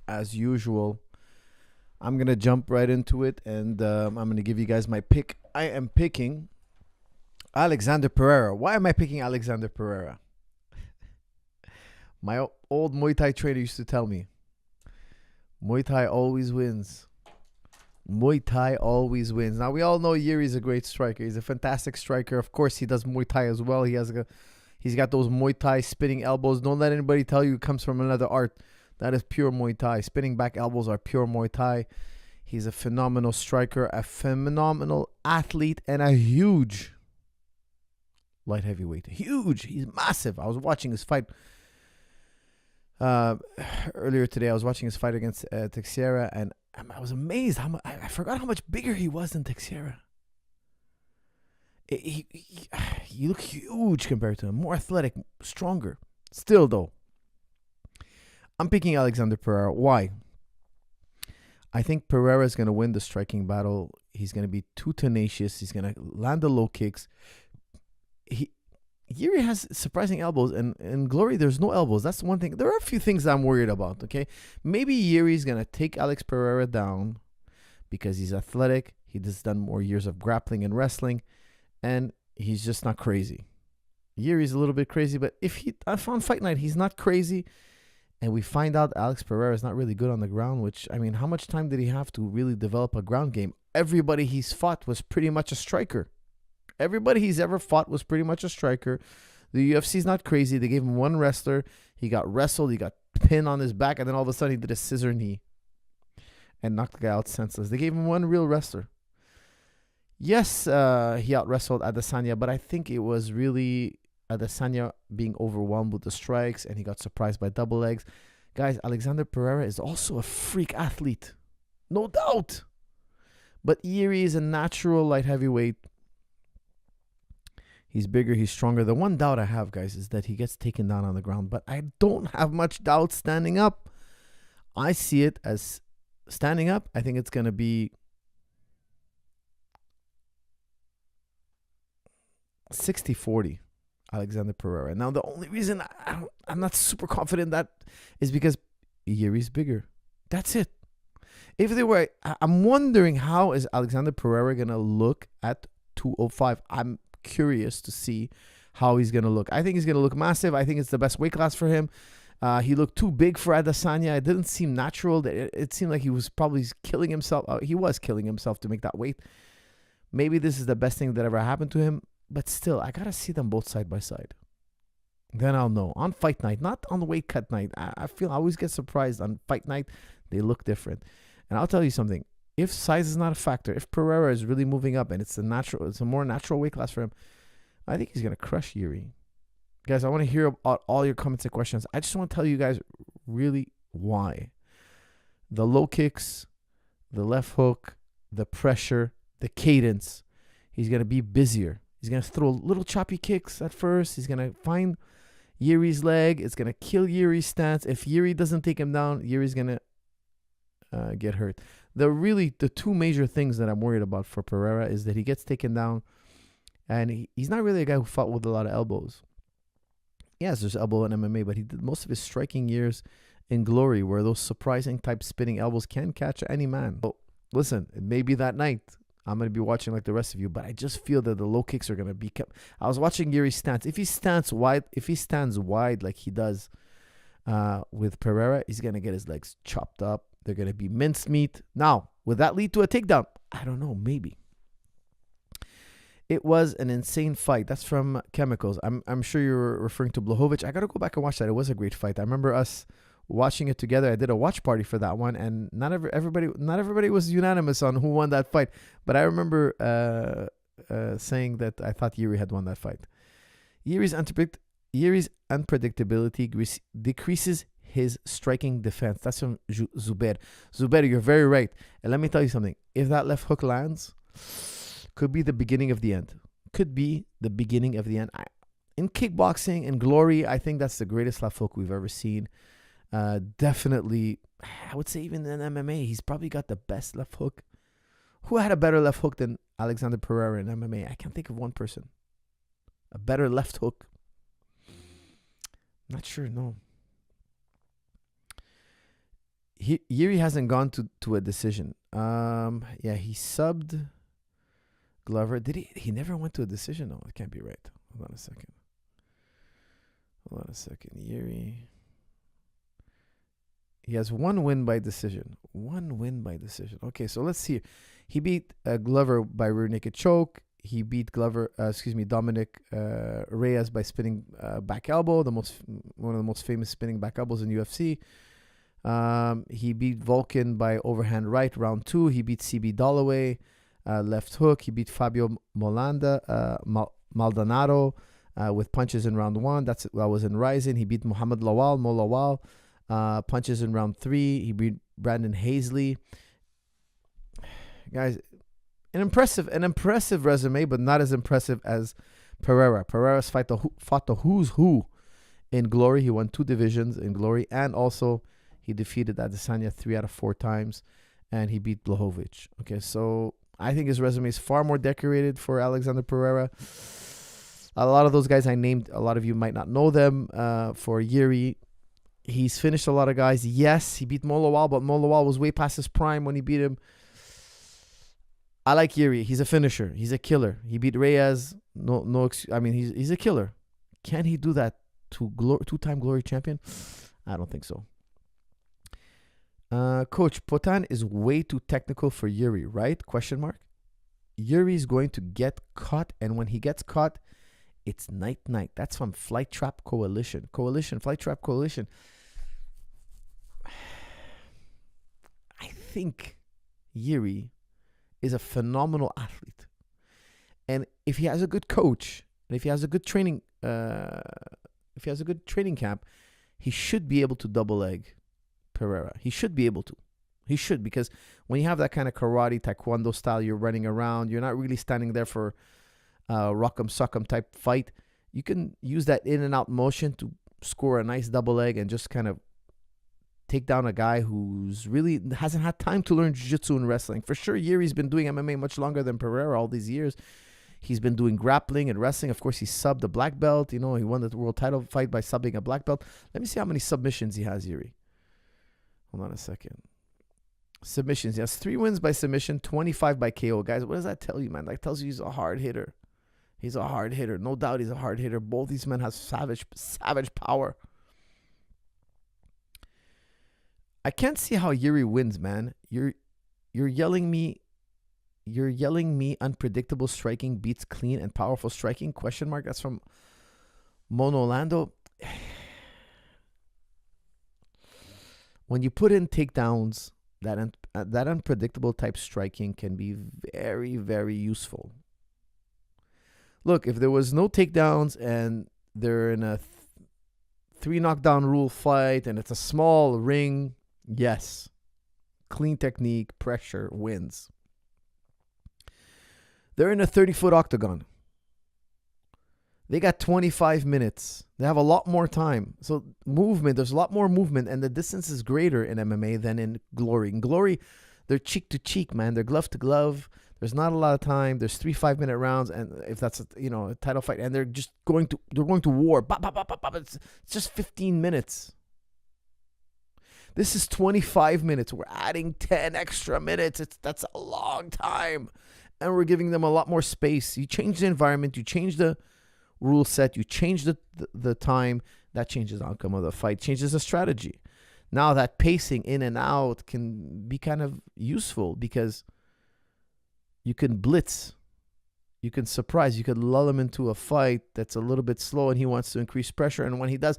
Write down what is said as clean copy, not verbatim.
as usual, I'm going to jump right into it, and I'm going to give you guys my pick. I am picking Alexander Pereira. Why am I picking Alexander Pereira? My old Muay Thai trainer used to tell me, Muay Thai always wins. Muay Thai always wins. Now, we all know Jiri's a great striker. He's a fantastic striker. Of course, he does Muay Thai as well. He's got those Muay Thai spinning elbows. Don't let anybody tell you it comes from another art. That is pure Muay Thai. Spinning back elbows are pure Muay Thai. He's a phenomenal striker, a phenomenal athlete, and a huge light heavyweight. Huge. He's massive. I was watching his fight earlier today. I was watching his fight against Teixeira, and I was amazed. I forgot how much bigger he was than Teixeira. He looked huge compared to him. More athletic, stronger. Still, though, I'm picking Alexander Pereira. Why? I think Pereira is going to win the striking battle. He's going to be too tenacious. He's going to land the low kicks. Jiri has surprising elbows, and in Glory, there's no elbows. That's one thing. There are a few things I'm worried about, okay? Maybe Jiri's going to take Alex Pereira down because he's athletic. He just done more years of grappling and wrestling, and he's just not crazy. Jiri's a little bit crazy, but if on fight night, he's not crazy, and we find out Alex Pereira is not really good on the ground, which, I mean, how much time did he have to really develop a ground game? Everybody he's fought was pretty much a striker. Everybody he's ever fought was pretty much a striker. The UFC's not crazy. They gave him one wrestler. He got wrestled. He got pinned on his back, and then all of a sudden he did a scissor knee and knocked the guy out senseless. They gave him one real wrestler. Yes, he out-wrestled Adesanya, but I think it was really Adesanya being overwhelmed with the strikes, and he got surprised by double legs. Guys, Alexander Pereira is also a freak athlete. No doubt. But Jiri is a natural light heavyweight. He's bigger, he's stronger. The one doubt I have, guys, is that he gets taken down on the ground. But I don't have much doubt standing up. I see it as standing up. I think it's going to be 60-40, Alexander Pereira. Now, the only reason I'm not super confident that is because Jiri's bigger. That's it. If they were, I'm wondering how is Alexander Pereira going to look at 205. I'm curious to see how he's going to look. I think he's going to look massive. I think it's the best weight class for him. He looked too big for Adesanya. It didn't seem natural. It seemed like he was probably killing himself. He was killing himself to make that weight. Maybe this is the best thing that ever happened to him. But still, I got to see them both side by side. Then I'll know. On fight night, not on the weight cut night. I feel I always get surprised. On fight night, they look different. And I'll tell you something. If size is not a factor, if Pereira is really moving up and it's a more natural weight class for him, I think he's going to crush Jiri. Guys, I want to hear about all your comments and questions. I just want to tell you guys really why. The low kicks, the left hook, the pressure, the cadence. He's going to be busier. He's going to throw little choppy kicks at first. He's going to find Jiri's leg. It's going to kill Jiri's stance. If Jiri doesn't take him down, Jiri's going to get hurt. The two major things that I'm worried about for Pereira is that he gets taken down, and he's not really a guy who fought with a lot of elbows. Yes, there's elbow in MMA, but he did most of his striking years in Glory, where those surprising type spinning elbows can catch any man. But listen, it may be that night. I'm going to be watching like the rest of you, but I just feel that the low kicks are going to be kept. I was watching Jiri's stance. If he stands wide like he does with Pereira, he's going to get his legs chopped up. They're going to be mincemeat. Now, would that lead to a takedown? I don't know. Maybe. It was an insane fight. That's from Chemicals. I'm sure you're referring to Blachowicz. I got to go back and watch that. It was a great fight. I remember us watching it together. I did a watch party for that one, and not everybody was unanimous on who won that fight. But I remember saying that I thought Jiri had won that fight. Jiri's unpredictability decreases his striking defense. That's from Zubair. Zubair, you're very right. And let me tell you something. If that left hook lands, could be the beginning of the end. Could be the beginning of the end. In kickboxing and Glory, I think that's the greatest left hook we've ever seen. Definitely, I would say even in MMA, he's probably got the best left hook. Who had a better left hook than Alexander Pereira in MMA? I can't think of one person. A better left hook. Not sure, no. Jiri hasn't gone to a decision. Yeah, he subbed Glover. Did he? He never went to a decision. No, it can't be right. Hold on a second. Jiri. He has one win by decision. Okay, so let's see. He beat Glover by rear naked choke. He beat Dominic Reyes by spinning back elbow, one of the most famous spinning back elbows in UFC. He beat Vulcan by overhand right, round 2. He beat CB Dollaway, left hook. He beat Fabio Maldonado with punches in round 1. That was in Ryzen. He beat Muhammad Mo Lawal, punches in round 3. He beat Brandon Hazley. Guys, an impressive resume, but not as impressive as Pereira. Pereira's fought the who's who in Glory. He won 2 divisions in Glory, and also he defeated Adesanya 3 out of 4 times, and he beat Blachowicz. Okay, so I think his resume is far more decorated for Alexander Pereira. A lot of those guys I named, a lot of you might not know them. For Jiri, he's finished a lot of guys. Yes, he beat Mo Lawal, but Mo Lawal was way past his prime when he beat him. I like Jiri. He's a finisher. He's a killer. He beat Reyes. He's a killer. Can he do that to 2-time Glory champion? I don't think so. Coach, Potan is way too technical for Jiri, right? Question mark. Jiri is going to get caught, and when he gets caught, it's night. That's from Flight Trap Coalition. Flight Trap Coalition. I think Jiri is a phenomenal athlete, and if he has a good coach, and if he has a good training, camp, he should be able to double leg Pereira. He should be able to. He should, because when you have that kind of karate, taekwondo style, you're running around, you're not really standing there for rock'em sock'em type fight. You can use that in and out motion to score a nice double leg and just kind of take down a guy who's really hasn't had time to learn jiu-jitsu and wrestling. For sure, Jiri's been doing MMA much longer than Pereira all these years. He's been doing grappling and wrestling. Of course, he subbed a black belt. He won the world title fight by subbing a black belt. Let me see how many submissions he has, Jiri. Hold on a second. Submissions. He has 3 wins by submission, 25 by KO. Guys, what does that tell you, man? That tells you he's a hard hitter. He's a hard hitter. No doubt he's a hard hitter. Both these men have savage power. I can't see how Jiri wins, man. You're yelling me unpredictable striking beats clean and powerful striking? Question mark. That's from Mono Lando. When you put in takedowns, that unpredictable type striking can be very, very useful. Look, if there was no takedowns and they're in a 3 knockdown rule fight and it's a small ring, yes, clean technique, pressure wins. They're in a 30-foot octagon. They got 25 minutes. They have a lot more time. So there's a lot more movement, and the distance is greater in MMA than in Glory. In Glory, they're cheek to cheek, man. They're glove to glove. There's not a lot of time. There's 3 5-minute rounds, and if that's a title fight, and they're just going to war. It's just 15 minutes. This is 25 minutes. We're adding 10 extra minutes. That's a long time, and we're giving them a lot more space. You change the environment. You change the rule set, you change the time, that changes the outcome of the fight, changes the strategy. Now that pacing in and out can be kind of useful because you can blitz, you can surprise, you can lull him into a fight that's a little bit slow and he wants to increase pressure, and when he does,